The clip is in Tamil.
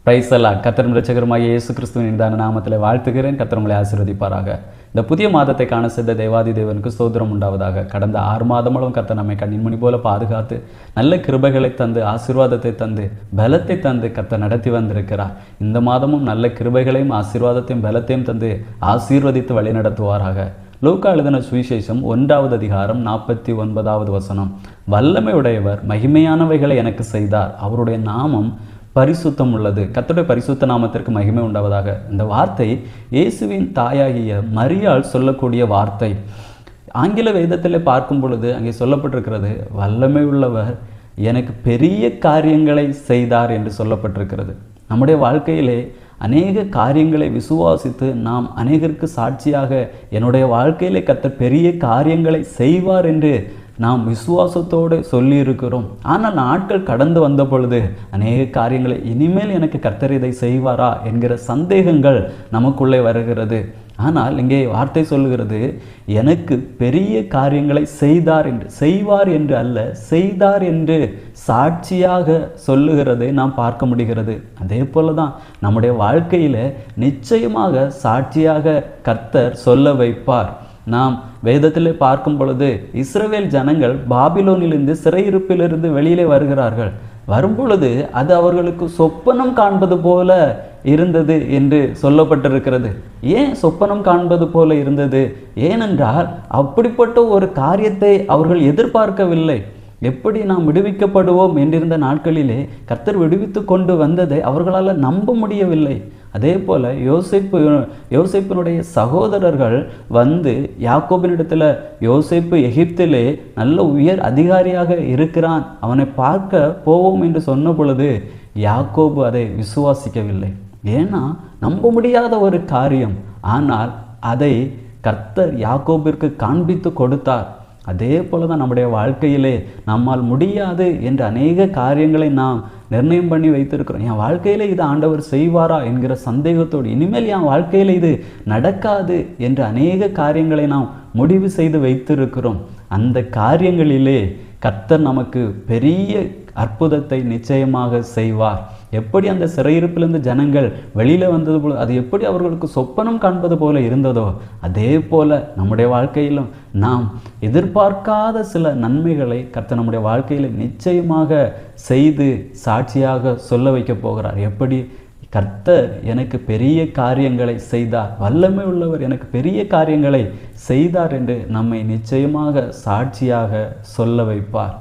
பிரைஸ் அல்லாஹ். கர்த்தரும் இரட்சகருமாகிய இயேசு கிறிஸ்துவின் இனிதான நாமத்திலே வாழ்த்துகிறேன். கர்த்தர் உங்களை ஆசீர்வதிப்பாராக. இந்த புதிய மாதத்தை காண செய்த தேவாதி தேவனுக்கு ஸ்தோத்திரம் உண்டாவதாக. கடந்த 6 மாதங்களும் கர்த்தர் நம்மை கண்ணின்மணி போல பாதுகாத்து நல்ல கிருபைகளை தந்து ஆசீர்வாதத்தை தந்து பலத்தை தந்து கர்த்தர் நடத்தி வந்திருக்கிறார். இந்த மாதமும் நல்ல கிருபைகளையும் ஆசீர்வாதத்தையும் பலத்தையும் தந்து ஆசீர்வதித்து வழி நடத்துவாராக. லூக்கா எழுதின சுவிசேஷம் 1வது அதிகாரம் 49வது வசனம். வல்லமை உடையவர் மகிமையானவைகளை எனக்கு செய்தார், அவருடைய நாமம் பரிசுத்தம் உள்ளது. கர்த்தருடைய பரிசுத்த நாமத்திற்கு மகிமை உண்டாவதாக. இந்த வார்த்தை இயேசுவின் தாயாகிய மரியாள் சொல்லக்கூடிய வார்த்தை. ஆங்கில வேதத்தில் பார்க்கும் பொழுது அங்கே சொல்லப்பட்டிருக்கிறது, வல்லமை உள்ளவர் எனக்கு பெரிய காரியங்களை செய்தார் என்று சொல்லப்பட்டிருக்கிறது. நம்முடைய வாழ்க்கையிலே அநேக காரியங்களை விசுவாசித்து நாம் அநேகருக்கு சாட்சியாக என்னுடைய வாழ்க்கையிலே கர்த்தர் பெரிய காரியங்களை செய்வார் என்று நாம் விசுவாசத்தோடு சொல்லியிருக்கிறோம். ஆனால் நாட்கள் கடந்து வந்த பொழுது அநேக காரியங்களை இனிமேல் எனக்கு கர்த்தர் இதை செய்வாரா என்கிற சந்தேகங்கள் நமக்குள்ளே வருகிறது. ஆனால் இங்கே வார்த்தை சொல்லுகிறது, எனக்கு பெரிய காரியங்களை செய்வார் என்று அல்ல, செய்தார் என்று சாட்சியாக சொல்லுகிறதை நாம் பார்க்க முடிகிறது. அதே போல தான் நம்முடைய வாழ்க்கையில் நிச்சயமாக சாட்சியாக கர்த்தர் சொல்ல வைப்பார். நாம் வேதத்தில் பார்க்கும் பொழுது இஸ்ரவேல் ஜனங்கள் பாபிலோனிலிருந்து சிறையிருப்பிலிருந்து வெளியிலே வருகிறார்கள். வரும்பொழுது அது அவர்களுக்கு சொப்பனம் காண்பது போல இருந்தது என்று சொல்லப்பட்டிருக்கிறது. ஏன் சொப்பனம் காண்பது போல இருந்தது? ஏனென்றால் அப்படிப்பட்ட ஒரு காரியத்தை அவர்கள் எதிர்பார்க்கவில்லை. எப்படி நாம் விடுவிக்கப்படுவோம் என்றிருந்த நாட்களிலே கர்த்தர் விடுவித்து கொண்டு வந்ததை அவர்களால் நம்ப முடியவில்லை. அதே போல் யோசேப்பினுடைய சகோதரர்கள் வந்து யாக்கோபினிடத்தில், யோசேப்பு எகிப்திலே நல்ல உயர் அதிகாரியாக இருக்கிறான், அவனை பார்க்க போவோம் என்று சொன்ன பொழுது யாக்கோபு அதை விசுவாசிக்கவில்லை. ஏன்னா நம்ப முடியாத ஒரு காரியம். ஆனால் அதை கர்த்தர் யாக்கோபிற்கு காண்பித்து கொடுத்தார். அதே போல தான் நம்முடைய வாழ்க்கையிலே நம்மால் முடியாது என்ற அநேக காரியங்களை நாம் நிர்ணயம் பண்ணி வைத்திருக்கிறோம். என் வாழ்க்கையிலே இது ஆண்டவர் செய்வாரா என்கிற சந்தேகத்தோடு, இனிமேல் என் வாழ்க்கையில் இது நடக்காது என்ற அநேக காரியங்களை நாம் முடிவு செய்து வைத்திருக்கிறோம். அந்த காரியங்களிலே கர்த்தர் நமக்கு பெரிய அற்புதத்தை நிச்சயமாக செய்வார். எப்படி அந்த சிறையிருப்பிலிருந்து ஜனங்கள் வெளியில் வந்தது போல, அது எப்படி அவர்களுக்கு சொப்பனம் காண்பது போல இருந்ததோ, அதே போல நம்முடைய வாழ்க்கையிலும் நாம் எதிர்பார்க்காத சில நன்மைகளை கர்த்தர் நம்முடைய வாழ்க்கையில் நிச்சயமாக செய்து சாட்சியாக சொல்ல வைக்க போகிறார். எப்படி கர்த்தர் எனக்கு பெரிய காரியங்களை செய்தார், வல்லமை உள்ளவர் எனக்கு பெரிய காரியங்களை செய்தார் என்று நம்மை நிச்சயமாக சாட்சியாக சொல்ல வைப்பார்.